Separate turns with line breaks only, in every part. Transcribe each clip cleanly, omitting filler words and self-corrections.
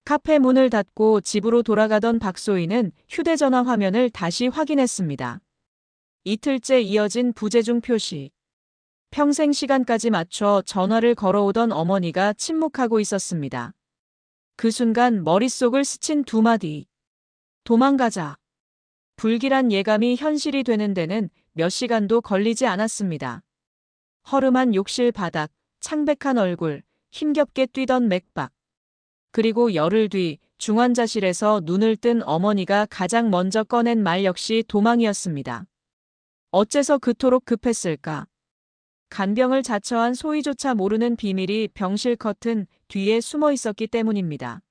카페 문을 닫고 집으로 돌아가던 박소희는 휴대전화 화면을 다시 확인했습니다. 이틀째 이어진 부재중 표시. 평생 시간까지 맞춰 전화를 걸어오던 어머니가 침묵하고 있었습니다. 그 순간 머릿속을 스친 두 마디. 도망가자. 불길한 예감이 현실이 되는 데는 몇 시간도 걸리지 않았습니다. 허름한 욕실 바닥, 창백한 얼굴, 힘겹게 뛰던 맥박. 그리고 열흘 뒤 중환자실에서 눈을 뜬 어머니가 가장 먼저 꺼낸 말 역시 도망이었습니다. 어째서 그토록 급했을까? 간병을 자처한 소희조차 모르는 비밀이 병실 커튼 뒤에 숨어 있었기 때문입니다.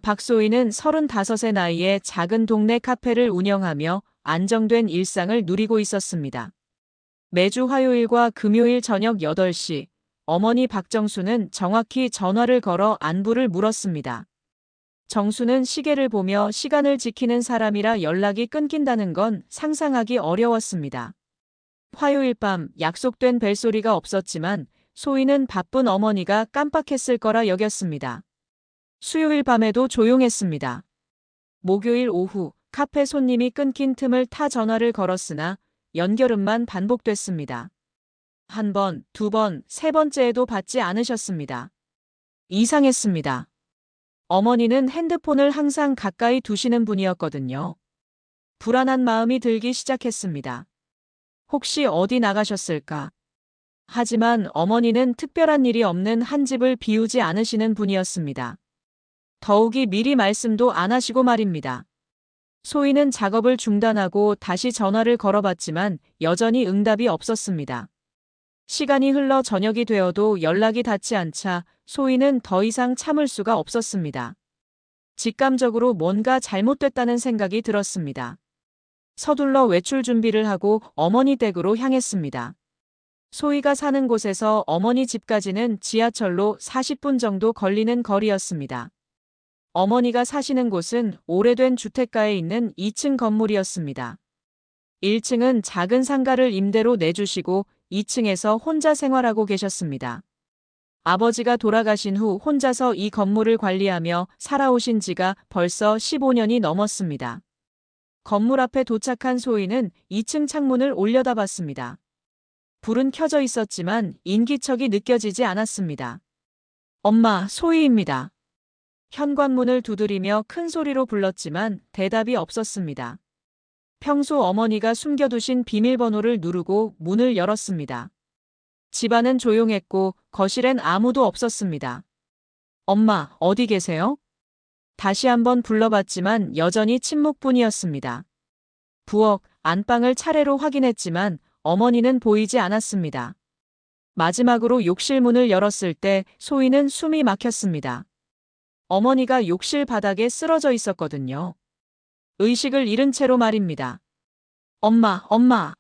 박소희는 35의 나이에 작은 동네 카페를 운영하며 안정된 일상을 누리고 있었습니다. 매주 화요일과 금요일 저녁 8시, 어머니 박정수는 정확히 전화를 걸어 안부를 물었습니다. 정수는 시계를 보며 시간을 지키는 사람이라 연락이 끊긴다는 건 상상하기 어려웠습니다. 화요일 밤 약속된 벨소리가 없었지만 소희는 바쁜 어머니가 깜빡했을 거라 여겼습니다. 수요일 밤에도 조용했습니다. 목요일 오후 카페 손님이 끊긴 틈을 타 전화를 걸었으나 연결음만 반복됐습니다. 한 번, 두 번, 세 번째에도 받지 않으셨습니다. 이상했습니다. 어머니는 핸드폰을 항상 가까이 두시는 분이었거든요. 불안한 마음이 들기 시작했습니다. 혹시 어디 나가셨을까? 하지만 어머니는 특별한 일이 없는 한 집을 비우지 않으시는 분이었습니다. 더욱이 미리 말씀도 안 하시고 말입니다. 소희는 작업을 중단하고 다시 전화를 걸어봤지만 여전히 응답이 없었습니다. 시간이 흘러 저녁이 되어도 연락이 닿지 않자 소희는 더 이상 참을 수가 없었습니다. 직감적으로 뭔가 잘못됐다는 생각이 들었습니다. 서둘러 외출 준비를 하고 어머니 댁으로 향했습니다. 소희가 사는 곳에서 어머니 집까지는 지하철로 40분 정도 걸리는 거리였습니다. 어머니가 사시는 곳은 오래된 주택가에 있는 2층 건물이었습니다. 1층은 작은 상가를 임대로 내주시고 2층에서 혼자 생활하고 계셨습니다. 아버지가 돌아가신 후 혼자서 이 건물을 관리하며 살아오신 지가 벌써 15년이 넘었습니다. 건물 앞에 도착한 소희는 2층 창문을 올려다봤습니다. 불은 켜져 있었지만 인기척이 느껴지지 않았습니다. 엄마, 소희입니다. 현관문을 두드리며 큰 소리로 불렀지만 대답이 없었습니다. 평소 어머니가 숨겨두신 비밀번호를 누르고 문을 열었습니다. 집안은 조용했고 거실엔 아무도 없었습니다. 엄마, 어디 계세요? 다시 한번 불러봤지만 여전히 침묵뿐이었습니다. 부엌, 안방을 차례로 확인했지만 어머니는 보이지 않았습니다. 마지막으로 욕실 문을 열었을 때 소희는 숨이 막혔습니다. 어머니가 욕실 바닥에 쓰러져 있었거든요. 의식을 잃은 채로 말입니다. 엄마, 엄마.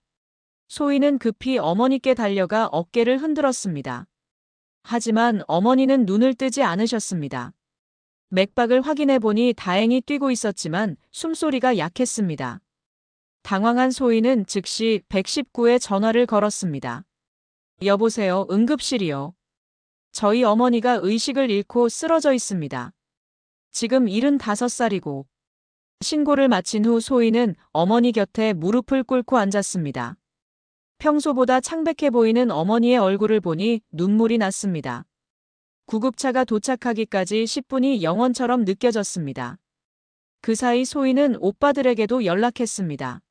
소희는 급히 어머니께 달려가 어깨를 흔들었습니다. 하지만 어머니는 눈을 뜨지 않으셨습니다. 맥박을 확인해 보니 다행히 뛰고 있었지만 숨소리가 약했습니다. 당황한 소희는 즉시 119에 전화를 걸었습니다. 여보세요, 응급실이요. 저희 어머니가 의식을 잃고 쓰러져 있습니다. 지금 75살이고. 신고를 마친 후 소희는 어머니 곁에 무릎을 꿇고 앉았습니다. 평소보다 창백해 보이는 어머니의 얼굴을 보니 눈물이 났습니다. 구급차가 도착하기까지 10분이 영원처럼 느껴졌습니다. 그 사이 소희는 오빠들에게도 연락했습니다.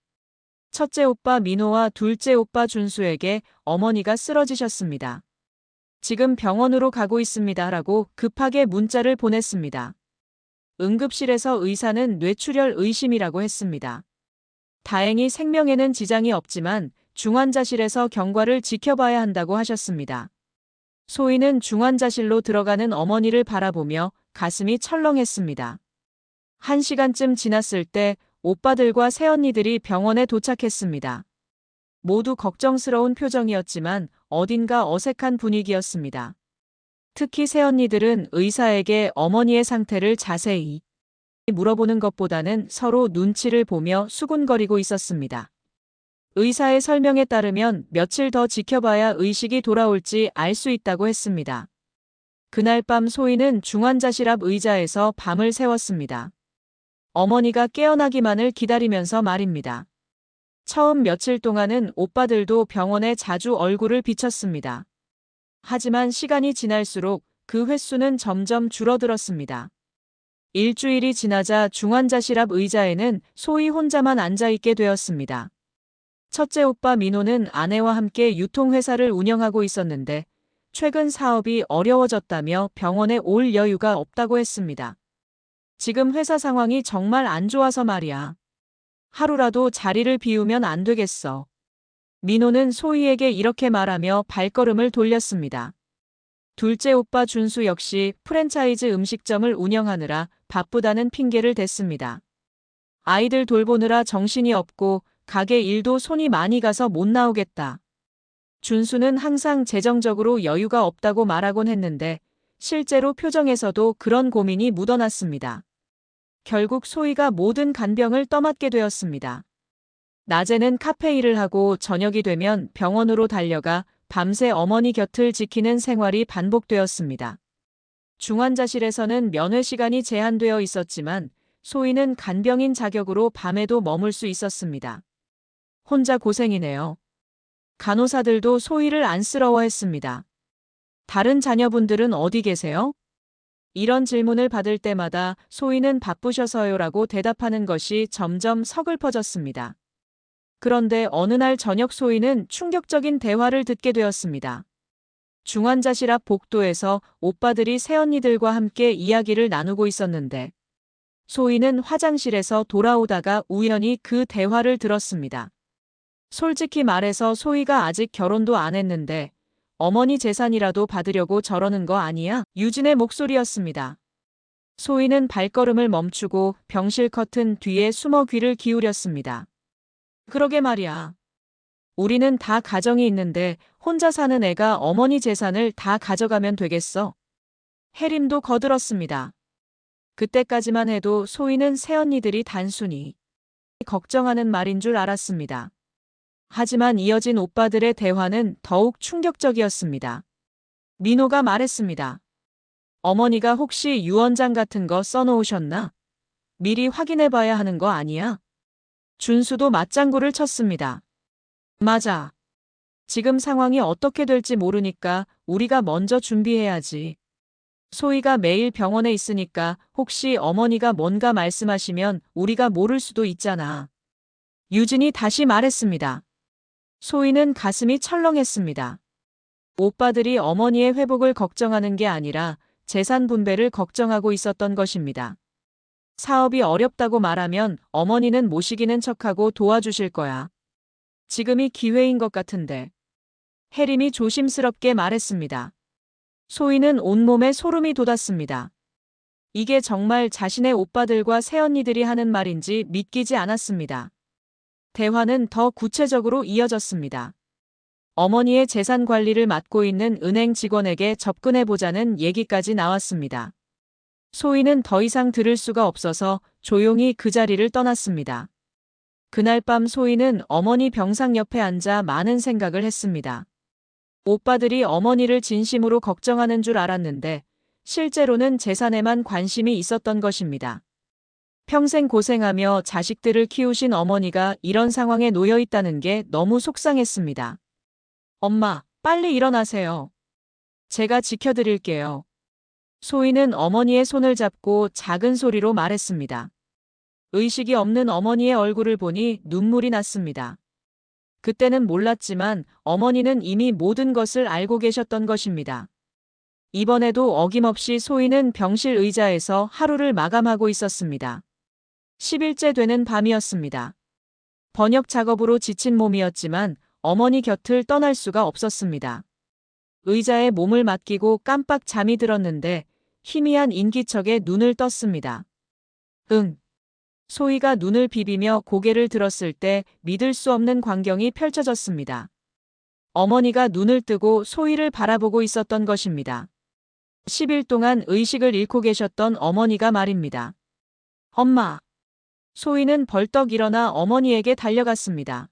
첫째 오빠 민호와 둘째 오빠 준수에게 어머니가 쓰러지셨습니다. 지금 병원으로 가고 있습니다라고 급하게 문자를 보냈습니다. 응급실에서 의사는 뇌출혈 의심이라고 했습니다. 다행히 생명에는 지장이 없지만 중환자실에서 경과를 지켜봐야 한다고 하셨습니다. 소희는 중환자실로 들어가는 어머니를 바라보며 가슴이 철렁했습니다. 1시간쯤 지났을 때 오빠들과 새언니들이 병원에 도착했습니다. 모두 걱정스러운 표정이었지만 어딘가 어색한 분위기였습니다. 특히 새언니들은 의사에게 어머니의 상태를 자세히 물어보는 것보다는 서로 눈치를 보며 수군거리고 있었습니다. 의사의 설명에 따르면 며칠 더 지켜봐야 의식이 돌아올지 알 수 있다고 했습니다. 그날 밤 소희는 중환자실 앞 의자에서 밤을 새웠습니다. 어머니가 깨어나기만을 기다리면서 말입니다. 처음 며칠 동안은 오빠들도 병원에 자주 얼굴을 비쳤습니다. 하지만 시간이 지날수록 그 횟수는 점점 줄어들었습니다. 일주일이 지나자 중환자실 앞 의자에는 소희 혼자만 앉아있게 되었습니다. 첫째 오빠 민호는 아내와 함께 유통회사를 운영하고 있었는데 최근 사업이 어려워졌다며 병원에 올 여유가 없다고 했습니다. 지금 회사 상황이 정말 안 좋아서 말이야. 하루라도 자리를 비우면 안 되겠어. 민호는 소희에게 이렇게 말하며 발걸음을 돌렸습니다. 둘째 오빠 준수 역시 프랜차이즈 음식점을 운영하느라 바쁘다는 핑계를 댔습니다. 아이들 돌보느라 정신이 없고 가게 일도 손이 많이 가서 못 나오겠다. 준수는 항상 재정적으로 여유가 없다고 말하곤 했는데 실제로 표정에서도 그런 고민이 묻어났습니다. 결국 소희가 모든 간병을 떠맡게 되었습니다. 낮에는 카페 일을 하고 저녁이 되면 병원으로 달려가 밤새 어머니 곁을 지키는 생활이 반복되었습니다. 중환자실에서는 면회 시간이 제한되어 있었지만 소희는 간병인 자격으로 밤에도 머물 수 있었습니다. 혼자 고생이네요. 간호사들도 소희를 안쓰러워했습니다. 다른 자녀분들은 어디 계세요? 이런 질문을 받을 때마다 소희는 바쁘셔서요라고 대답하는 것이 점점 서글퍼졌습니다. 그런데 어느 날 저녁 소희는 충격적인 대화를 듣게 되었습니다. 중환자실 앞 복도에서 오빠들이 새언니들과 함께 이야기를 나누고 있었는데 소희는 화장실에서 돌아오다가 우연히 그 대화를 들었습니다. 솔직히 말해서 소희가 아직 결혼도 안 했는데 어머니 재산이라도 받으려고 저러는 거 아니야? 유진의 목소리였습니다. 소희는 발걸음을 멈추고 병실 커튼 뒤에 숨어 귀를 기울였습니다. 그러게 말이야. 우리는 다 가정이 있는데 혼자 사는 애가 어머니 재산을 다 가져가면 되겠어? 해림도 거들었습니다. 그때까지만 해도 소희는 새언니들이 단순히 걱정하는 말인 줄 알았습니다. 하지만 이어진 오빠들의 대화는 더욱 충격적이었습니다. 민호가 말했습니다. 어머니가 혹시 유언장 같은 거 써놓으셨나? 미리 확인해봐야 하는 거 아니야? 준수도 맞장구를 쳤습니다. 맞아. 지금 상황이 어떻게 될지 모르니까 우리가 먼저 준비해야지. 소희가 매일 병원에 있으니까 혹시 어머니가 뭔가 말씀하시면 우리가 모를 수도 있잖아. 유진이 다시 말했습니다. 소희는 가슴이 철렁했습니다. 오빠들이 어머니의 회복을 걱정하는 게 아니라 재산 분배를 걱정하고 있었던 것입니다. 사업이 어렵다고 말하면 어머니는 모시기는 척하고 도와주실 거야. 지금이 기회인 것 같은데. 해림이 조심스럽게 말했습니다. 소희는 온몸에 소름이 돋았습니다. 이게 정말 자신의 오빠들과 새언니들이 하는 말인지 믿기지 않았습니다. 대화는 더 구체적으로 이어졌습니다. 어머니의 재산 관리를 맡고 있는 은행 직원에게 접근해보자는 얘기까지 나왔습니다. 소희는 더 이상 들을 수가 없어서 조용히 그 자리를 떠났습니다. 그날 밤 소희는 어머니 병상 옆에 앉아 많은 생각을 했습니다. 오빠들이 어머니를 진심으로 걱정하는 줄 알았는데 실제로는 재산에만 관심이 있었던 것입니다. 평생 고생하며 자식들을 키우신 어머니가 이런 상황에 놓여 있다는 게 너무 속상했습니다. 엄마, 빨리 일어나세요. 제가 지켜드릴게요. 소희는 어머니의 손을 잡고 작은 소리로 말했습니다. 의식이 없는 어머니의 얼굴을 보니 눈물이 났습니다. 그때는 몰랐지만 어머니는 이미 모든 것을 알고 계셨던 것입니다. 이번에도 어김없이 소희는 병실 의자에서 하루를 마감하고 있었습니다. 10일째 되는 밤이었습니다. 번역 작업으로 지친 몸이었지만 어머니 곁을 떠날 수가 없었습니다. 의자에 몸을 맡기고 깜빡 잠이 들었는데 희미한 인기척에 눈을 떴습니다. 응. 소희가 눈을 비비며 고개를 들었을 때 믿을 수 없는 광경이 펼쳐졌습니다. 어머니가 눈을 뜨고 소희를 바라보고 있었던 것입니다. 10일 동안 의식을 잃고 계셨던 어머니가 말입니다. 엄마. 소희는 벌떡 일어나 어머니에게 달려갔습니다.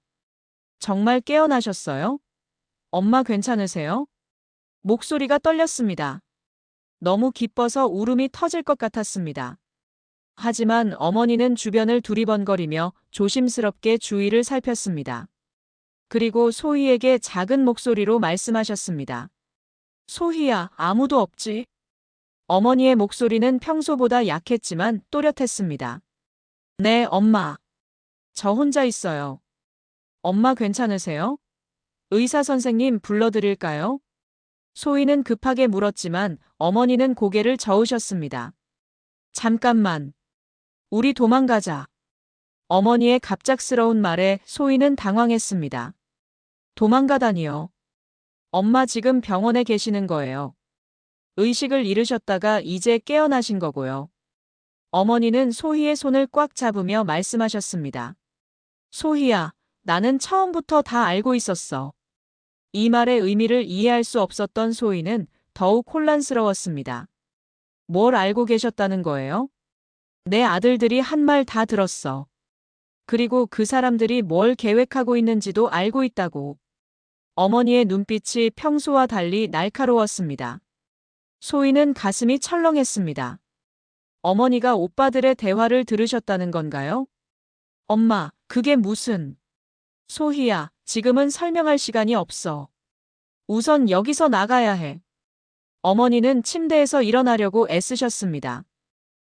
정말 깨어나셨어요? 엄마 괜찮으세요? 목소리가 떨렸습니다. 너무 기뻐서 울음이 터질 것 같았습니다. 하지만 어머니는 주변을 두리번거리며 조심스럽게 주위를 살폈습니다. 그리고 소희에게 작은 목소리로 말씀하셨습니다. 소희야, 아무도 없지? 어머니의 목소리는 평소보다 약했지만 또렷했습니다. 네, 엄마. 저 혼자 있어요. 엄마 괜찮으세요? 의사 선생님 불러드릴까요? 소희는 급하게 물었지만 어머니는 고개를 저으셨습니다. 잠깐만. 우리 도망가자. 어머니의 갑작스러운 말에 소희는 당황했습니다. 도망가다니요. 엄마 지금 병원에 계시는 거예요. 의식을 잃으셨다가 이제 깨어나신 거고요. 어머니는 소희의 손을 꽉 잡으며 말씀하셨습니다. 소희야, 나는 처음부터 다 알고 있었어. 이 말의 의미를 이해할 수 없었던 소희는 더욱 혼란스러웠습니다. 뭘 알고 계셨다는 거예요? 내 아들들이 한 말 다 들었어. 그리고 그 사람들이 뭘 계획하고 있는지도 알고 있다고. 어머니의 눈빛이 평소와 달리 날카로웠습니다. 소희는 가슴이 철렁했습니다. 어머니가 오빠들의 대화를 들으셨다는 건가요? 엄마, 그게 무슨... 소희야, 지금은 설명할 시간이 없어. 우선 여기서 나가야 해. 어머니는 침대에서 일어나려고 애쓰셨습니다.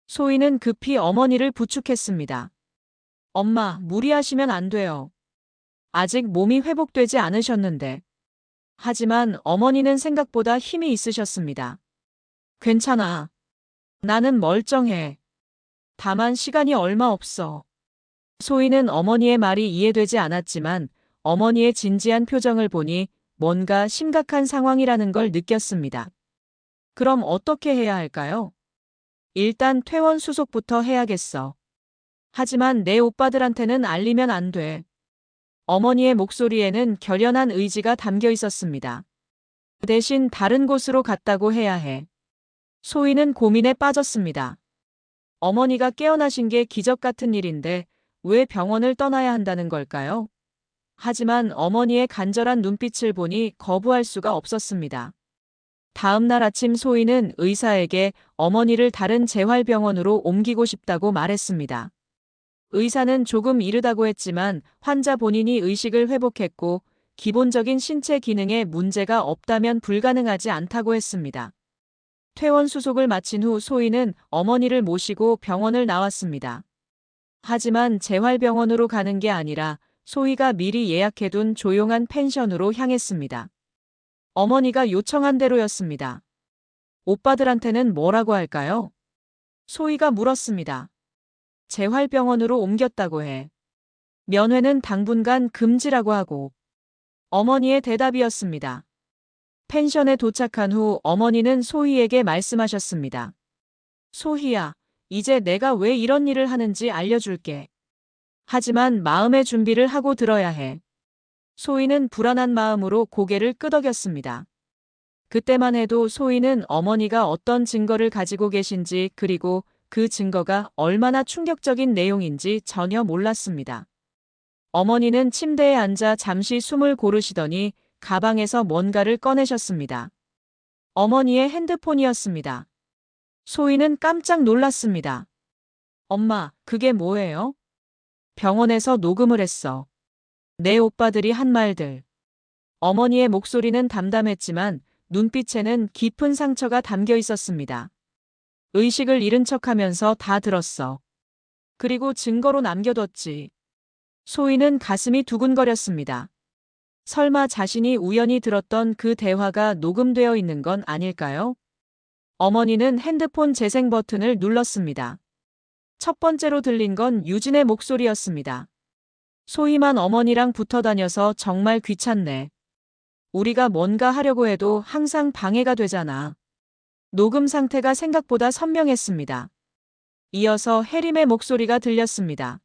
소희는 급히 어머니를 부축했습니다. 엄마, 무리하시면 안 돼요. 아직 몸이 회복되지 않으셨는데. 하지만 어머니는 생각보다 힘이 있으셨습니다. 괜찮아. 나는 멀쩡해. 다만 시간이 얼마 없어. 소희는 어머니의 말이 이해되지 않았지만 어머니의 진지한 표정을 보니 뭔가 심각한 상황이라는 걸 느꼈습니다. 그럼 어떻게 해야 할까요? 일단 퇴원 수속부터 해야겠어. 하지만 내 오빠들한테는 알리면 안 돼. 어머니의 목소리에는 결연한 의지가 담겨 있었습니다. 대신 다른 곳으로 갔다고 해야 해. 소희는 고민에 빠졌습니다. 어머니가 깨어나신 게 기적 같은 일인데 왜 병원을 떠나야 한다는 걸까요? 하지만 어머니의 간절한 눈빛을 보니 거부할 수가 없었습니다. 다음 날 아침 소희는 의사에게 어머니를 다른 재활병원으로 옮기고 싶다고 말했습니다. 의사는 조금 이르다고 했지만 환자 본인이 의식을 회복했고 기본적인 신체 기능에 문제가 없다면 불가능하지 않다고 했습니다. 퇴원 수속을 마친 후 소희는 어머니를 모시고 병원을 나왔습니다. 하지만 재활병원으로 가는 게 아니라 소희가 미리 예약해둔 조용한 펜션으로 향했습니다. 어머니가 요청한 대로였습니다. 오빠들한테는 뭐라고 할까요? 소희가 물었습니다. 재활병원으로 옮겼다고 해. 면회는 당분간 금지라고 하고. 어머니의 대답이었습니다. 펜션에 도착한 후 어머니는 소희에게 말씀하셨습니다. 소희야, 이제 내가 왜 이런 일을 하는지 알려줄게. 하지만 마음의 준비를 하고 들어야 해. 소희는 불안한 마음으로 고개를 끄덕였습니다. 그때만 해도 소희는 어머니가 어떤 증거를 가지고 계신지 그리고 그 증거가 얼마나 충격적인 내용인지 전혀 몰랐습니다. 어머니는 침대에 앉아 잠시 숨을 고르시더니 가방에서 뭔가를 꺼내셨습니다. 어머니의 핸드폰이었습니다. 소희는 깜짝 놀랐습니다. 엄마, 그게 뭐예요? 병원에서 녹음을 했어. 내 오빠들이 한 말들. 어머니의 목소리는 담담했지만 눈빛에는 깊은 상처가 담겨 있었습니다. 의식을 잃은 척하면서 다 들었어. 그리고 증거로 남겨뒀지. 소희는 가슴이 두근거렸습니다. 설마 자신이 우연히 들었던 그 대화가 녹음되어 있는 건 아닐까요? 어머니는 핸드폰 재생 버튼을 눌렀습니다. 첫 번째로 들린 건 유진의 목소리였습니다. 소희만 어머니랑 붙어 다녀서 정말 귀찮네. 우리가 뭔가 하려고 해도 항상 방해가 되잖아. 녹음 상태가 생각보다 선명했습니다. 이어서 혜림의 목소리가 들렸습니다.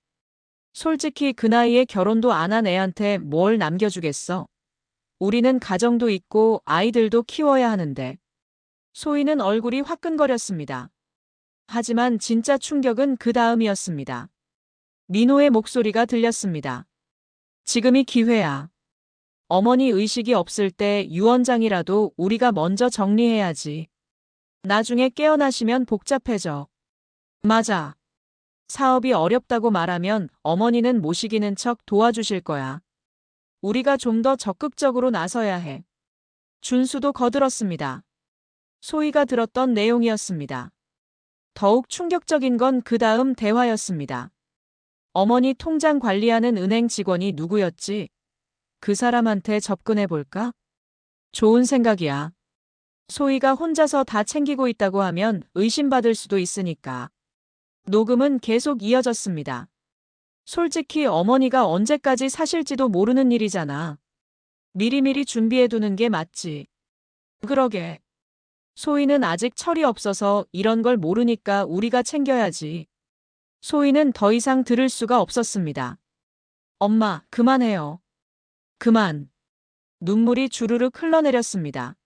솔직히 그 나이에 결혼도 안 한 애한테 뭘 남겨주겠어. 우리는 가정도 있고 아이들도 키워야 하는데. 소희는 얼굴이 화끈거렸습니다. 하지만 진짜 충격은 그 다음이었습니다. 민호의 목소리가 들렸습니다. 지금이 기회야. 어머니 의식이 없을 때 유언장이라도 우리가 먼저 정리해야지. 나중에 깨어나시면 복잡해져. 맞아. 사업이 어렵다고 말하면 어머니는 모시기는 척 도와주실 거야. 우리가 좀 더 적극적으로 나서야 해. 준수도 거들었습니다. 소희가 들었던 내용이었습니다. 더욱 충격적인 건 그 다음 대화였습니다. 어머니 통장 관리하는 은행 직원이 누구였지? 그 사람한테 접근해볼까? 좋은 생각이야. 소희가 혼자서 다 챙기고 있다고 하면 의심받을 수도 있으니까. 녹음은 계속 이어졌습니다. 솔직히 어머니가 언제까지 사실지도 모르는 일이잖아. 미리미리 준비해두는 게 맞지. 그러게. 소희는 아직 철이 없어서 이런 걸 모르니까 우리가 챙겨야지. 소희는 더 이상 들을 수가 없었습니다. 엄마, 그만해요. 그만. 눈물이 주르륵 흘러내렸습니다.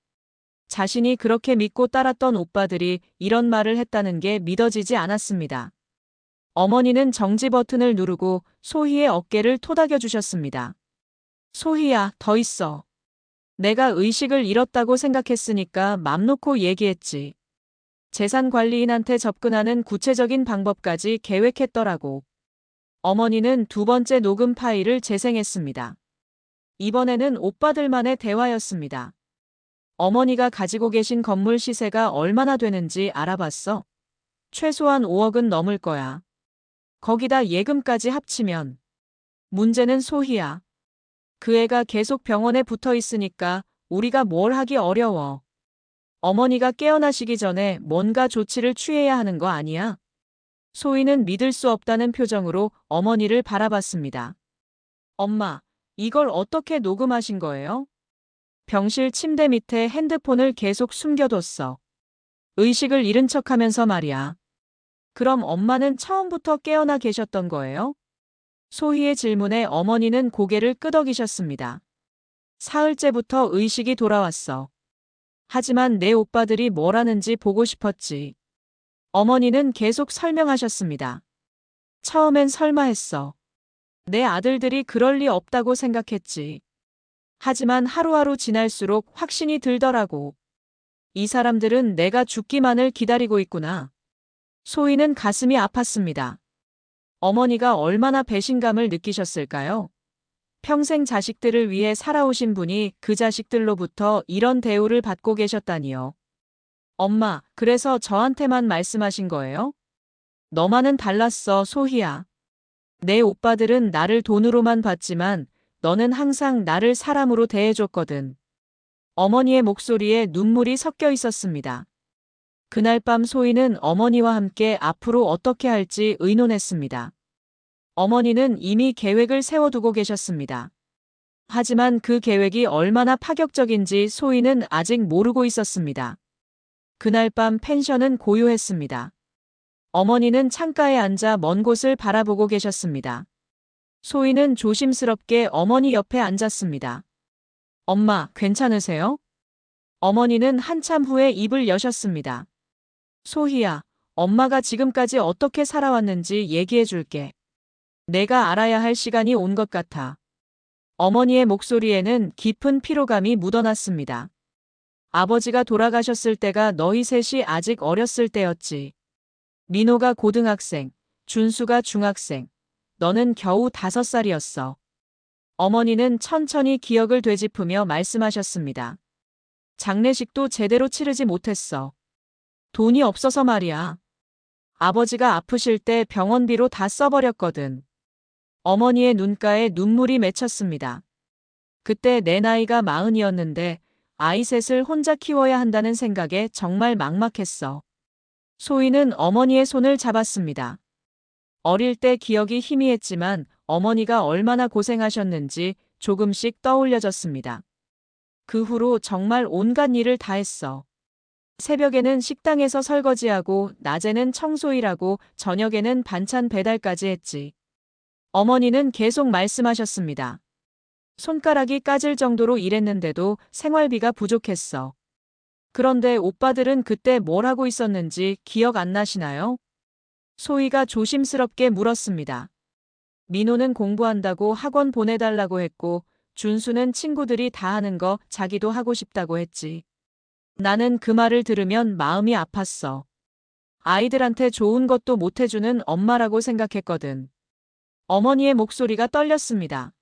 자신이 그렇게 믿고 따랐던 오빠들이 이런 말을 했다는 게 믿어지지 않았습니다. 어머니는 정지 버튼을 누르고 소희의 어깨를 토닥여 주셨습니다. 소희야, 더 있어. 내가 의식을 잃었다고 생각했으니까 맘 놓고 얘기했지. 재산관리인한테 접근하는 구체적인 방법까지 계획했더라고. 어머니는 두 번째 녹음 파일을 재생했습니다. 이번에는 오빠들만의 대화였습니다. 어머니가 가지고 계신 건물 시세가 얼마나 되는지 알아봤어? 최소한 5억은 넘을 거야. 거기다 예금까지 합치면. 문제는 소희야. 그 애가 계속 병원에 붙어 있으니까 우리가 뭘 하기 어려워. 어머니가 깨어나시기 전에 뭔가 조치를 취해야 하는 거 아니야? 소희는 믿을 수 없다는 표정으로 어머니를 바라봤습니다. 엄마, 이걸 어떻게 녹음하신 거예요? 병실 침대 밑에 핸드폰을 계속 숨겨뒀어. 의식을 잃은 척하면서 말이야. 그럼 엄마는 처음부터 깨어나 계셨던 거예요? 소희의 질문에 어머니는 고개를 끄덕이셨습니다. 사흘째부터 의식이 돌아왔어. 하지만 내 오빠들이 뭘 하는지 보고 싶었지. 어머니는 계속 설명하셨습니다. 처음엔 설마 했어. 내 아들들이 그럴 리 없다고 생각했지. 하지만 하루하루 지날수록 확신이 들더라고. 이 사람들은 내가 죽기만을 기다리고 있구나. 소희는 가슴이 아팠습니다. 어머니가 얼마나 배신감을 느끼셨을까요? 평생 자식들을 위해 살아오신 분이 그 자식들로부터 이런 대우를 받고 계셨다니요. 엄마, 그래서 저한테만 말씀하신 거예요? 너만은 달랐어, 소희야. 내 오빠들은 나를 돈으로만 봤지만 너는 항상 나를 사람으로 대해줬거든. 어머니의 목소리에 눈물이 섞여 있었습니다. 그날 밤 소희는 어머니와 함께 앞으로 어떻게 할지 의논했습니다. 어머니는 이미 계획을 세워두고 계셨습니다. 하지만 그 계획이 얼마나 파격적인지 소희는 아직 모르고 있었습니다. 그날 밤 펜션은 고요했습니다. 어머니는 창가에 앉아 먼 곳을 바라보고 계셨습니다. 소희는 조심스럽게 어머니 옆에 앉았습니다. 엄마, 괜찮으세요? 어머니는 한참 후에 입을 여셨습니다. 소희야, 엄마가 지금까지 어떻게 살아왔는지 얘기해 줄게. 내가 알아야 할 시간이 온 것 같아. 어머니의 목소리에는 깊은 피로감이 묻어났습니다. 아버지가 돌아가셨을 때가 너희 셋이 아직 어렸을 때였지. 민호가 고등학생, 준수가 중학생, 너는 겨우 5살이었어. 어머니는 천천히 기억을 되짚으며 말씀하셨습니다. 장례식도 제대로 치르지 못했어. 돈이 없어서 말이야. 아버지가 아프실 때 병원비로 다 써버렸거든. 어머니의 눈가에 눈물이 맺혔습니다. 그때 내 나이가 40이었는데 아이 셋을 혼자 키워야 한다는 생각에 정말 막막했어. 소희는 어머니의 손을 잡았습니다. 어릴 때 기억이 희미했지만 어머니가 얼마나 고생하셨는지 조금씩 떠올려졌습니다. 그 후로 정말 온갖 일을 다 했어. 새벽에는 식당에서 설거지하고 낮에는 청소일하고 저녁에는 반찬 배달까지 했지. 어머니는 계속 말씀하셨습니다. 손가락이 까질 정도로 일했는데도 생활비가 부족했어. 그런데 오빠들은 그때 뭘 하고 있었는지 기억 안 나시나요? 소희가 조심스럽게 물었습니다. 민호는 공부한다고 학원 보내달라고 했고 준수는 친구들이 다 하는 거 자기도 하고 싶다고 했지. 나는 그 말을 들으면 마음이 아팠어. 아이들한테 좋은 것도 못 해주는 엄마라고 생각했거든. 어머니의 목소리가 떨렸습니다.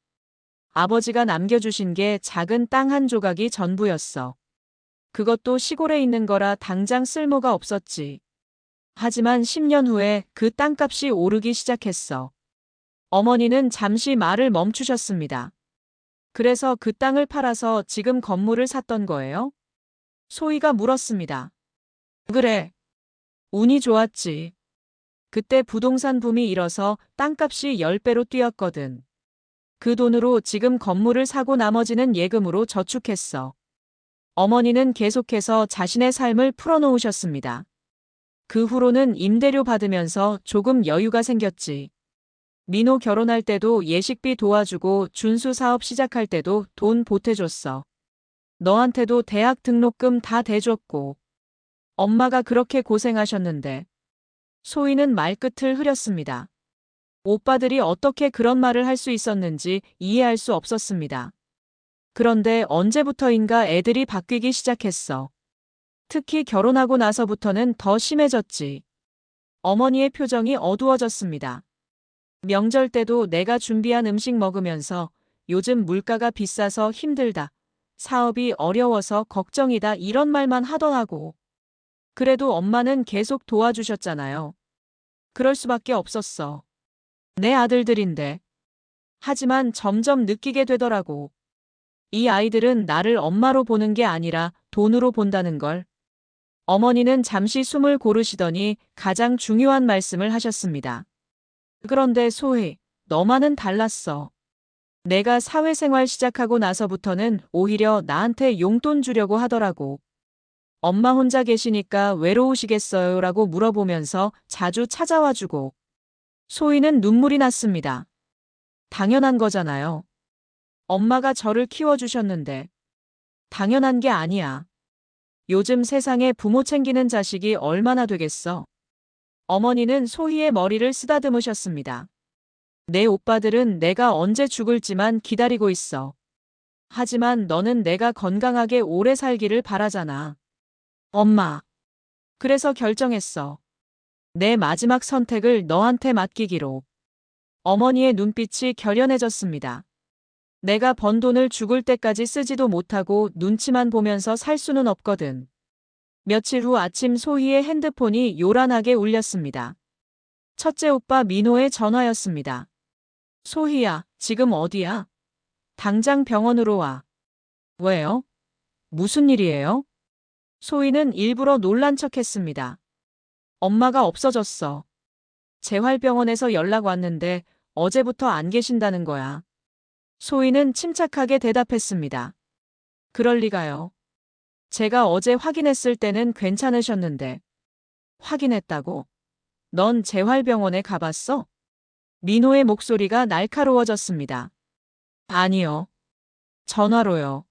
아버지가 남겨주신 게 작은 땅 한 조각이 전부였어. 그것도 시골에 있는 거라 당장 쓸모가 없었지. 하지만 10년 후에 그 땅값이 오르기 시작했어. 어머니는 잠시 말을 멈추셨습니다. 그래서 그 땅을 팔아서 지금 건물을 샀던 거예요? 소희가 물었습니다. 그래. 운이 좋았지. 그때 부동산 붐이 일어서 땅값이 10배로 뛰었거든. 그 돈으로 지금 건물을 사고 나머지는 예금으로 저축했어. 어머니는 계속해서 자신의 삶을 풀어놓으셨습니다. 그 후로는 임대료 받으면서 조금 여유가 생겼지. 민호 결혼할 때도 예식비 도와주고 준수 사업 시작할 때도 돈 보태줬어. 너한테도 대학 등록금 다 대줬고. 엄마가 그렇게 고생하셨는데. 소희는 말끝을 흐렸습니다. 오빠들이 어떻게 그런 말을 할 수 있었는지 이해할 수 없었습니다. 그런데 언제부터인가 애들이 바뀌기 시작했어. 특히 결혼하고 나서부터는 더 심해졌지. 어머니의 표정이 어두워졌습니다. 명절 때도 내가 준비한 음식 먹으면서 요즘 물가가 비싸서 힘들다. 사업이 어려워서 걱정이다. 이런 말만 하더라고. 그래도 엄마는 계속 도와주셨잖아요. 그럴 수밖에 없었어. 내 아들들인데. 하지만 점점 느끼게 되더라고. 이 아이들은 나를 엄마로 보는 게 아니라 돈으로 본다는 걸. 어머니는 잠시 숨을 고르시더니 가장 중요한 말씀을 하셨습니다. 그런데 소희, 너만은 달랐어. 내가 사회생활 시작하고 나서부터는 오히려 나한테 용돈 주려고 하더라고. 엄마 혼자 계시니까 외로우시겠어요? 라고 물어보면서 자주 찾아와 주고. 소희는 눈물이 났습니다. 당연한 거잖아요. 엄마가 저를 키워주셨는데. 당연한 게 아니야. 요즘 세상에 부모 챙기는 자식이 얼마나 되겠어. 어머니는 소희의 머리를 쓰다듬으셨습니다. 내 오빠들은 내가 언제 죽을지만 기다리고 있어. 하지만 너는 내가 건강하게 오래 살기를 바라잖아. 엄마. 그래서 결정했어. 내 마지막 선택을 너한테 맡기기로. 어머니의 눈빛이 결연해졌습니다. 내가 번 돈을 죽을 때까지 쓰지도 못하고 눈치만 보면서 살 수는 없거든. 며칠 후 아침 소희의 핸드폰이 요란하게 울렸습니다. 첫째 오빠 민호의 전화였습니다. 소희야, 지금 어디야? 당장 병원으로 와. 왜요? 무슨 일이에요? 소희는 일부러 놀란 척했습니다. 엄마가 없어졌어. 재활병원에서 연락 왔는데 어제부터 안 계신다는 거야. 소희는 침착하게 대답했습니다. 그럴 리가요. 제가 어제 확인했을 때는 괜찮으셨는데. 확인했다고? 넌 재활병원에 가봤어? 민호의 목소리가 날카로워졌습니다. 아니요. 전화로요.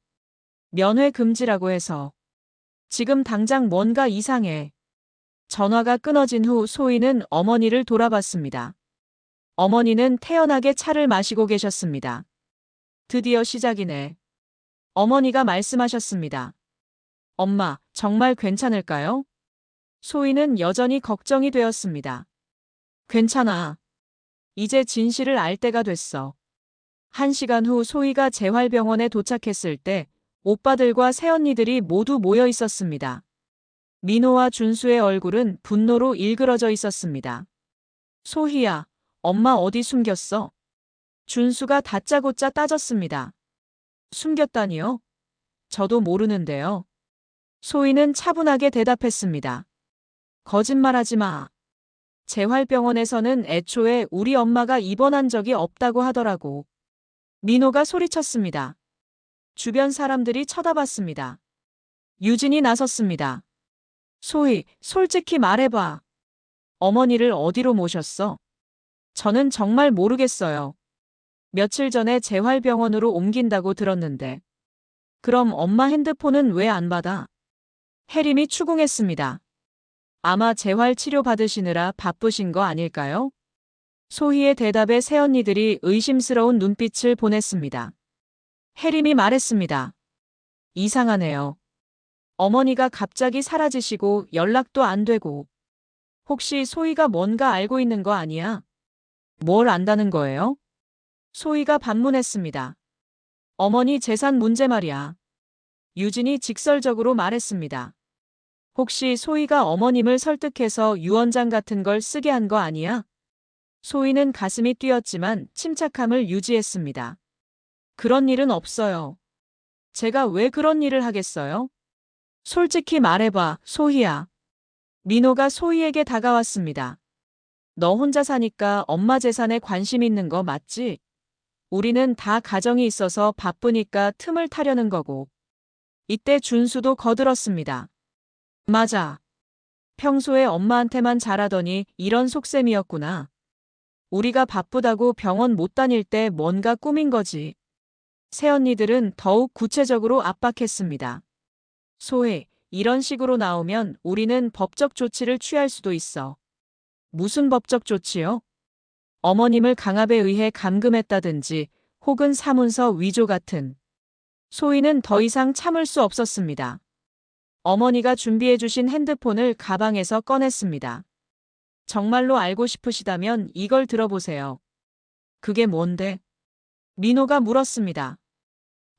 면회 금지라고 해서. 지금 당장 뭔가 이상해. 전화가 끊어진 후 소희는 어머니를 돌아봤습니다. 어머니는 태연하게 차를 마시고 계셨습니다. 드디어 시작이네. 어머니가 말씀하셨습니다. 엄마, 정말 괜찮을까요? 소희는 여전히 걱정이 되었습니다. 괜찮아. 이제 진실을 알 때가 됐어. 1시간 후 소희가 재활병원에 도착했을 때 오빠들과 새언니들이 모두 모여 있었습니다. 민호와 준수의 얼굴은 분노로 일그러져 있었습니다. 소희야, 엄마 어디 숨겼어? 준수가 다짜고짜 따졌습니다. 숨겼다니요? 저도 모르는데요. 소희는 차분하게 대답했습니다. 거짓말하지 마. 재활병원에서는 애초에 우리 엄마가 입원한 적이 없다고 하더라고. 민호가 소리쳤습니다. 주변 사람들이 쳐다봤습니다. 유진이 나섰습니다. 소희, 솔직히 말해봐. 어머니를 어디로 모셨어? 저는 정말 모르겠어요. 며칠 전에 재활병원으로 옮긴다고 들었는데. 그럼 엄마 핸드폰은 왜 안 받아? 혜림이 추궁했습니다. 아마 재활 치료 받으시느라 바쁘신 거 아닐까요? 소희의 대답에 새언니들이 의심스러운 눈빛을 보냈습니다. 혜림이 말했습니다. 이상하네요. 어머니가 갑자기 사라지시고 연락도 안 되고. 혹시 소희가 뭔가 알고 있는 거 아니야? 뭘 안다는 거예요? 소희가 반문했습니다. 어머니 재산 문제 말이야. 유진이 직설적으로 말했습니다. 혹시 소희가 어머님을 설득해서 유언장 같은 걸 쓰게 한 거 아니야? 소희는 가슴이 뛰었지만 침착함을 유지했습니다. 그런 일은 없어요. 제가 왜 그런 일을 하겠어요? 솔직히 말해봐, 소희야. 민호가 소희에게 다가왔습니다. 너 혼자 사니까 엄마 재산에 관심 있는 거 맞지? 우리는 다 가정이 있어서 바쁘니까 틈을 타려는 거고. 이때 준수도 거들었습니다. 맞아. 평소에 엄마한테만 잘하더니 이런 속셈이었구나. 우리가 바쁘다고 병원 못 다닐 때 뭔가 꾸민 거지. 새언니들은 더욱 구체적으로 압박했습니다. 소혜, 이런 식으로 나오면 우리는 법적 조치를 취할 수도 있어. 무슨 법적 조치요? 어머님을 강압에 의해 감금했다든지 혹은 사문서 위조 같은. 소희는 더 이상 참을 수 없었습니다. 어머니가 준비해 주신 핸드폰을 가방에서 꺼냈습니다. 정말로 알고 싶으시다면 이걸 들어보세요. 그게 뭔데? 민호가 물었습니다.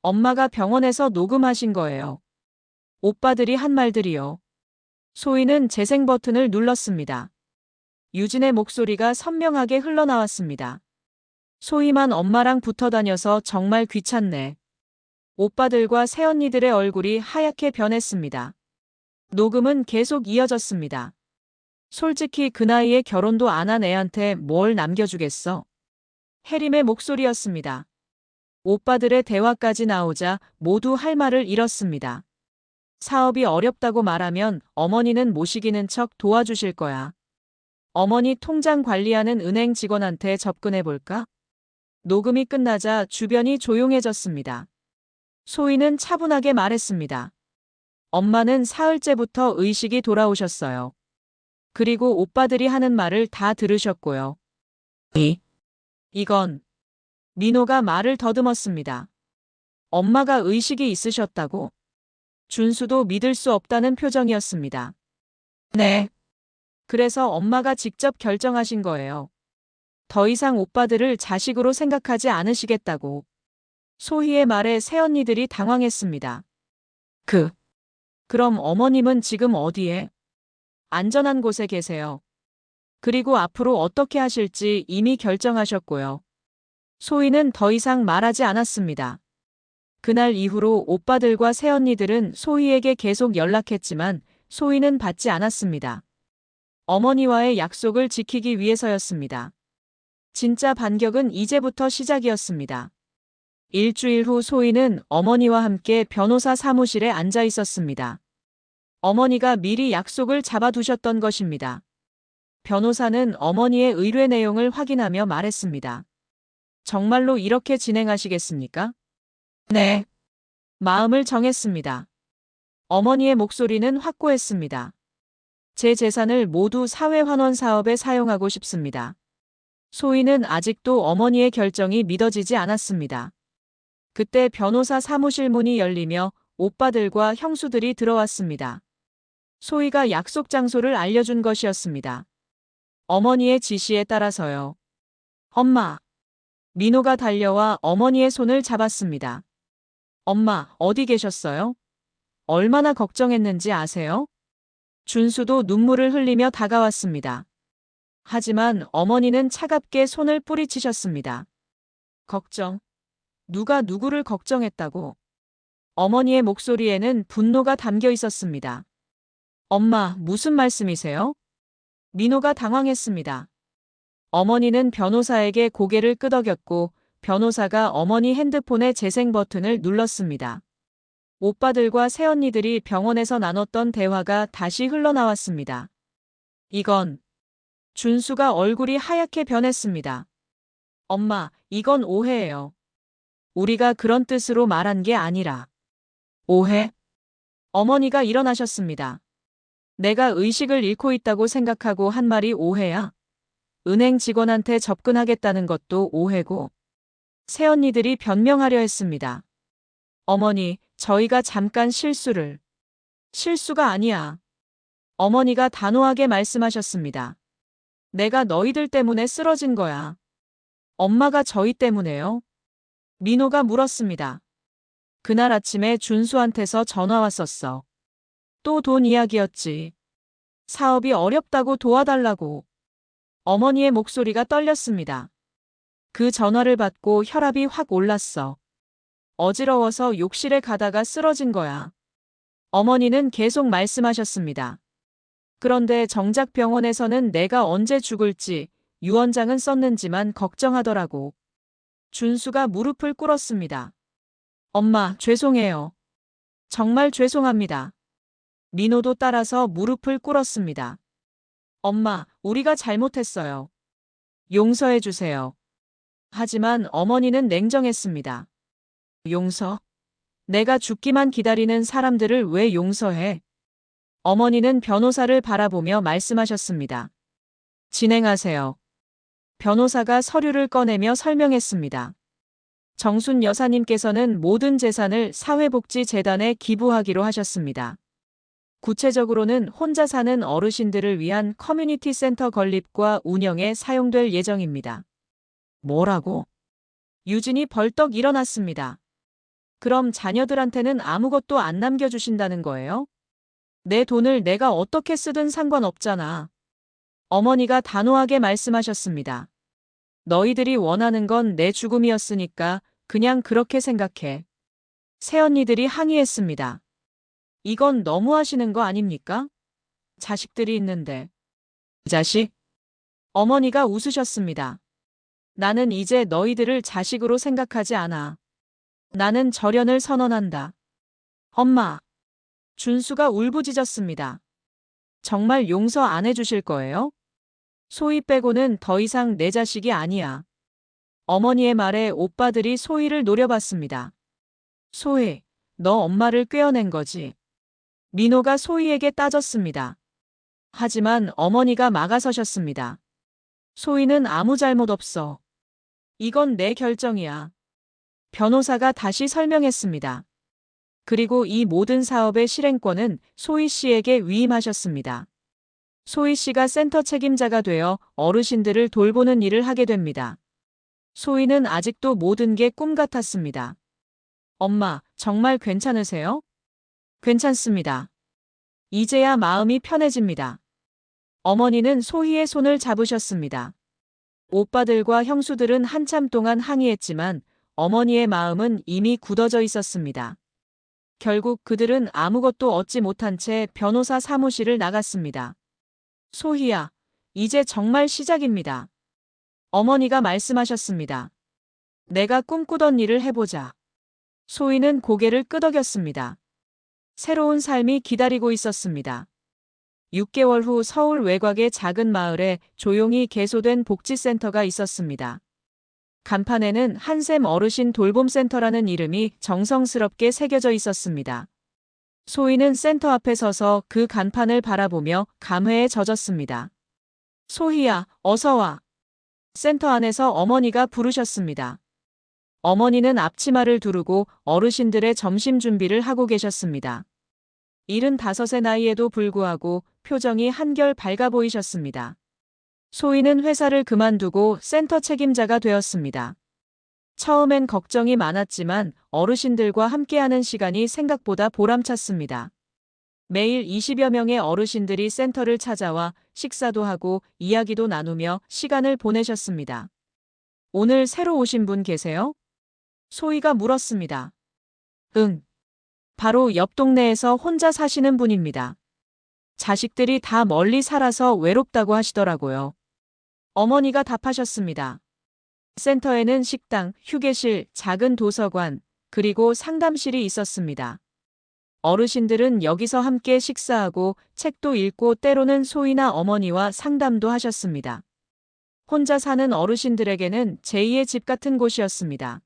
엄마가 병원에서 녹음하신 거예요. 오빠들이 한 말들이요. 소희는 재생 버튼을 눌렀습니다. 유진의 목소리가 선명하게 흘러나왔습니다. 소희만 엄마랑 붙어 다녀서 정말 귀찮네. 오빠들과 새언니들의 얼굴이 하얗게 변했습니다. 녹음은 계속 이어졌습니다. 솔직히 그 나이에 결혼도 안 한 애한테 뭘 남겨주겠어? 혜림의 목소리였습니다. 오빠들의 대화까지 나오자 모두 할 말을 잃었습니다. 사업이 어렵다고 말하면 어머니는 모시기는 척 도와주실 거야. 어머니 통장 관리하는 은행 직원한테 접근해볼까? 녹음이 끝나자 주변이 조용해졌습니다. 소희는 차분하게 말했습니다. 엄마는 사흘째부터 의식이 돌아오셨어요. 그리고 오빠들이 하는 말을 다 들으셨고요. 이건 민호가 말을 더듬었습니다. 엄마가 의식이 있으셨다고? 준수도 믿을 수 없다는 표정이었습니다. 네. 그래서 엄마가 직접 결정하신 거예요. 더 이상 오빠들을 자식으로 생각하지 않으시겠다고. 소희의 말에 새언니들이 당황했습니다. 그럼 어머님은 지금 어디에? 안전한 곳에 계세요. 그리고 앞으로 어떻게 하실지 이미 결정하셨고요. 소희는 더 이상 말하지 않았습니다. 그날 이후로 오빠들과 새언니들은 소희에게 계속 연락했지만 소희는 받지 않았습니다. 어머니와의 약속을 지키기 위해서였습니다. 진짜 반격은 이제부터 시작이었습니다. 일주일 후 소희는 어머니와 함께 변호사 사무실에 앉아 있었습니다. 어머니가 미리 약속을 잡아두셨던 것입니다. 변호사는 어머니의 의뢰 내용을 확인하며 말했습니다. 정말로 이렇게 진행하시겠습니까? 네. 마음을 정했습니다. 어머니의 목소리는 확고했습니다. 제 재산을 모두 사회환원 사업에 사용하고 싶습니다. 소희는 아직도 어머니의 결정이 믿어지지 않았습니다. 그때 변호사 사무실 문이 열리며 오빠들과 형수들이 들어왔습니다. 소희가 약속 장소를 알려준 것이었습니다. 어머니의 지시에 따라서요. 엄마. 민호가 달려와 어머니의 손을 잡았습니다. 엄마, 어디 계셨어요? 얼마나 걱정했는지 아세요? 준수도 눈물을 흘리며 다가왔습니다. 하지만 어머니는 차갑게 손을 뿌리치셨습니다. 걱정. 누가 누구를 걱정했다고? 어머니의 목소리에는 분노가 담겨 있었습니다. 엄마, 무슨 말씀이세요? 민호가 당황했습니다. 어머니는 변호사에게 고개를 끄덕였고 변호사가 어머니 핸드폰의 재생 버튼을 눌렀습니다. 오빠들과 새언니들이 병원에서 나눴던 대화가 다시 흘러나왔습니다. 이건 준수가 얼굴이 하얗게 변했습니다. 엄마, 이건 오해예요. 우리가 그런 뜻으로 말한 게 아니라. 오해? 어머니가 일어나셨습니다. 내가 의식을 잃고 있다고 생각하고 한 말이 오해야? 은행 직원한테 접근하겠다는 것도 오해고. 새언니들이 변명하려 했습니다. 어머니, 저희가 잠깐 실수를. 실수가 아니야. 어머니가 단호하게 말씀하셨습니다. 내가 너희들 때문에 쓰러진 거야. 엄마가 저희 때문에요? 민호가 물었습니다. 그날 아침에 준수한테서 전화 왔었어. 또 돈 이야기였지. 사업이 어렵다고 도와달라고. 어머니의 목소리가 떨렸습니다. 그 전화를 받고 혈압이 확 올랐어. 어지러워서 욕실에 가다가 쓰러진 거야. 어머니는 계속 말씀하셨습니다. 그런데 정작 병원에서는 내가 언제 죽을지 유언장은 썼는지만 걱정하더라고. 준수가 무릎을 꿇었습니다. 엄마, 죄송해요. 정말 죄송합니다. 민호도 따라서 무릎을 꿇었습니다. 엄마, 우리가 잘못했어요. 용서해 주세요. 하지만 어머니는 냉정했습니다. 용서? 내가 죽기만 기다리는 사람들을 왜 용서해? 어머니는 변호사를 바라보며 말씀하셨습니다. 진행하세요. 변호사가 서류를 꺼내며 설명했습니다. 정순 여사님께서는 모든 재산을 사회복지재단에 기부하기로 하셨습니다. 구체적으로는 혼자 사는 어르신들을 위한 커뮤니티 센터 건립과 운영에 사용될 예정입니다. 뭐라고? 유진이 벌떡 일어났습니다. 그럼 자녀들한테는 아무것도 안 남겨주신다는 거예요? 내 돈을 내가 어떻게 쓰든 상관없잖아. 어머니가 단호하게 말씀하셨습니다. 너희들이 원하는 건 내 죽음이었으니까 그냥 그렇게 생각해. 새언니들이 항의했습니다. 이건 너무하시는 거 아닙니까? 자식들이 있는데. 자식? 어머니가 웃으셨습니다. 나는 이제 너희들을 자식으로 생각하지 않아. 나는 절연을 선언한다. 엄마. 준수가 울부짖었습니다. 정말 용서 안 해주실 거예요? 소희 빼고는 더 이상 내 자식이 아니야. 어머니의 말에 오빠들이 소희를 노려봤습니다. 소희, 너 엄마를 꿰어낸 거지. 민호가 소희에게 따졌습니다. 하지만 어머니가 막아서셨습니다. 소희는 아무 잘못 없어. 이건 내 결정이야. 변호사가 다시 설명했습니다. 그리고 이 모든 사업의 실행권은 소희 씨에게 위임하셨습니다. 소희 씨가 센터 책임자가 되어 어르신들을 돌보는 일을 하게 됩니다. 소희는 아직도 모든 게 꿈 같았습니다. 엄마, 정말 괜찮으세요? 괜찮습니다. 이제야 마음이 편해집니다. 어머니는 소희의 손을 잡으셨습니다. 오빠들과 형수들은 한참 동안 항의했지만 어머니의 마음은 이미 굳어져 있었습니다. 결국 그들은 아무것도 얻지 못한 채 변호사 사무실을 나갔습니다. 소희야, 이제 정말 시작입니다. 어머니가 말씀하셨습니다. 내가 꿈꾸던 일을 해보자. 소희는 고개를 끄덕였습니다. 새로운 삶이 기다리고 있었습니다. 6개월 후 서울 외곽의 작은 마을에 조용히 개소된 복지센터가 있었습니다. 간판에는 한샘 어르신 돌봄센터라는 이름이 정성스럽게 새겨져 있었습니다. 소희는 센터 앞에 서서 그 간판을 바라보며 감회에 젖었습니다. 소희야, 어서 와. 센터 안에서 어머니가 부르셨습니다. 어머니는 앞치마를 두르고 어르신들의 점심 준비를 하고 계셨습니다. 75의 나이에도 불구하고 표정이 한결 밝아 보이셨습니다. 소희는 회사를 그만두고 센터 책임자가 되었습니다. 처음엔 걱정이 많았지만 어르신들과 함께하는 시간이 생각보다 보람찼습니다. 매일 20여 명의 어르신들이 센터를 찾아와 식사도 하고 이야기도 나누며 시간을 보내셨습니다. 오늘 새로 오신 분 계세요? 소희가 물었습니다. 응. 바로 옆 동네에서 혼자 사시는 분입니다. 자식들이 다 멀리 살아서 외롭다고 하시더라고요. 어머니가 답하셨습니다. 센터에는 식당, 휴게실, 작은 도서관, 그리고 상담실이 있었습니다. 어르신들은 여기서 함께 식사하고 책도 읽고 때로는 소희나 어머니와 상담도 하셨습니다. 혼자 사는 어르신들에게는 제2의 집 같은 곳이었습니다.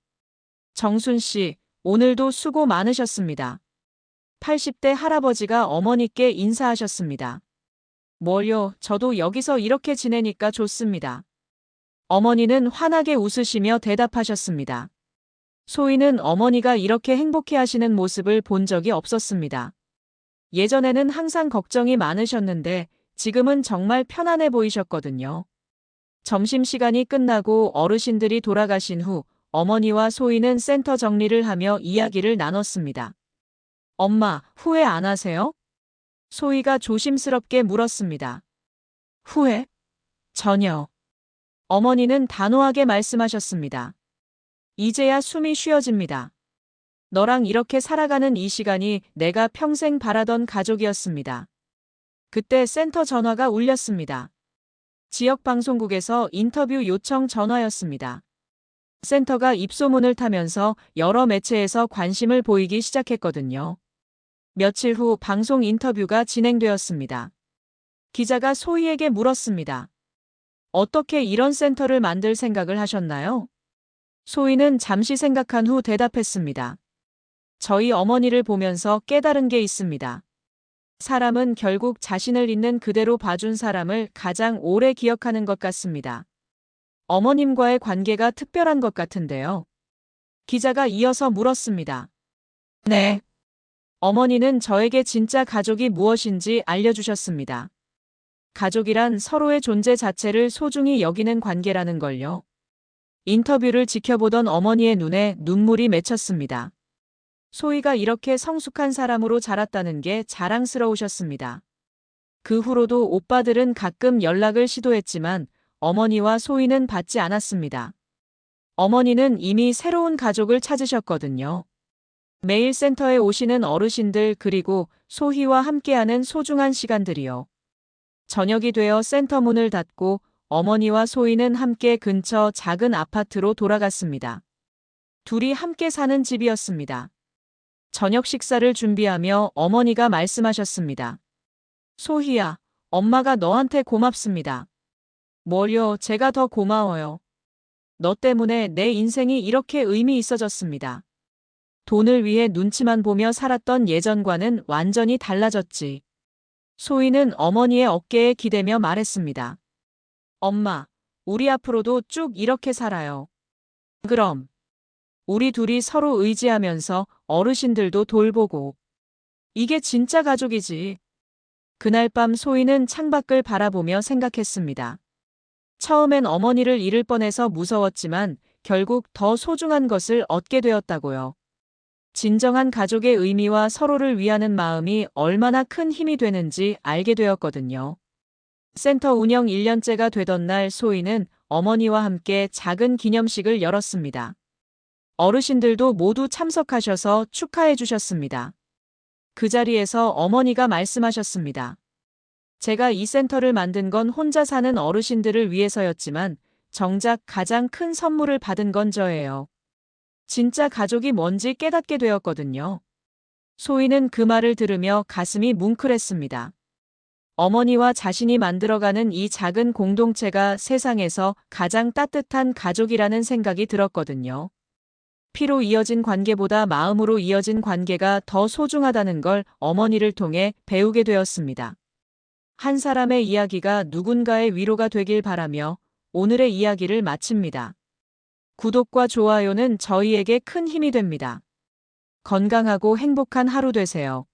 정순 씨, 오늘도 수고 많으셨습니다. 80대 할아버지가 어머니께 인사하셨습니다. 뭘요, 저도 여기서 이렇게 지내니까 좋습니다. 어머니는 환하게 웃으시며 대답하셨습니다. 소희는 어머니가 이렇게 행복해 하시는 모습을 본 적이 없었습니다. 예전에는 항상 걱정이 많으셨는데 지금은 정말 편안해 보이셨거든요. 점심시간이 끝나고 어르신들이 돌아가신 후 어머니와 소희는 센터 정리를 하며 이야기를 나눴습니다. 엄마, 후회 안 하세요? 소희가 조심스럽게 물었습니다. 후회? 전혀. 어머니는 단호하게 말씀하셨습니다. 이제야 숨이 쉬어집니다. 너랑 이렇게 살아가는 이 시간이 내가 평생 바라던 가족이었습니다. 그때 센터 전화가 울렸습니다. 지역 방송국에서 인터뷰 요청 전화였습니다. 센터가 입소문을 타면서 여러 매체에서 관심을 보이기 시작했거든요. 며칠 후 방송 인터뷰가 진행되었습니다. 기자가 소희에게 물었습니다. 어떻게 이런 센터를 만들 생각을 하셨나요? 소희는 잠시 생각한 후 대답했습니다. 저희 어머니를 보면서 깨달은 게 있습니다. 사람은 결국 자신을 있는 그대로 봐준 사람을 가장 오래 기억하는 것 같습니다. 어머님과의 관계가 특별한 것 같은데요. 기자가 이어서 물었습니다. 네. 어머니는 저에게 진짜 가족이 무엇인지 알려주셨습니다. 가족이란 서로의 존재 자체를 소중히 여기는 관계라는 걸요. 인터뷰를 지켜보던 어머니의 눈에 눈물이 맺혔습니다. 소희가 이렇게 성숙한 사람으로 자랐다는 게 자랑스러우셨습니다. 그 후로도 오빠들은 가끔 연락을 시도했지만 어머니와 소희는 받지 않았습니다. 어머니는 이미 새로운 가족을 찾으셨거든요. 매일 센터에 오시는 어르신들 그리고 소희와 함께하는 소중한 시간들이요. 저녁이 되어 센터 문을 닫고 어머니와 소희는 함께 근처 작은 아파트로 돌아갔습니다. 둘이 함께 사는 집이었습니다. 저녁 식사를 준비하며 어머니가 말씀하셨습니다. 소희야, 엄마가 너한테 고맙습니다. 뭘요, 제가 더 고마워요. 너 때문에 내 인생이 이렇게 의미 있어졌습니다. 돈을 위해 눈치만 보며 살았던 예전과는 완전히 달라졌지. 소희는 어머니의 어깨에 기대며 말했습니다. 엄마, 우리 앞으로도 쭉 이렇게 살아요. 그럼. 우리 둘이 서로 의지하면서 어르신들도 돌보고. 이게 진짜 가족이지. 그날 밤 소희는 창밖을 바라보며 생각했습니다. 처음엔 어머니를 잃을 뻔해서 무서웠지만 결국 더 소중한 것을 얻게 되었다고요. 진정한 가족의 의미와 서로를 위하는 마음이 얼마나 큰 힘이 되는지 알게 되었거든요. 센터 운영 1년째가 되던 날 소희는 어머니와 함께 작은 기념식을 열었습니다. 어르신들도 모두 참석하셔서 축하해 주셨습니다. 그 자리에서 어머니가 말씀하셨습니다. 제가 이 센터를 만든 건 혼자 사는 어르신들을 위해서였지만 정작 가장 큰 선물을 받은 건 저예요. 진짜 가족이 뭔지 깨닫게 되었거든요. 소희는 그 말을 들으며 가슴이 뭉클했습니다. 어머니와 자신이 만들어가는 이 작은 공동체가 세상에서 가장 따뜻한 가족이라는 생각이 들었거든요. 피로 이어진 관계보다 마음으로 이어진 관계가 더 소중하다는 걸 어머니를 통해 배우게 되었습니다. 한 사람의 이야기가 누군가의 위로가 되길 바라며 오늘의 이야기를 마칩니다. 구독과 좋아요는 저희에게 큰 힘이 됩니다. 건강하고 행복한 하루 되세요.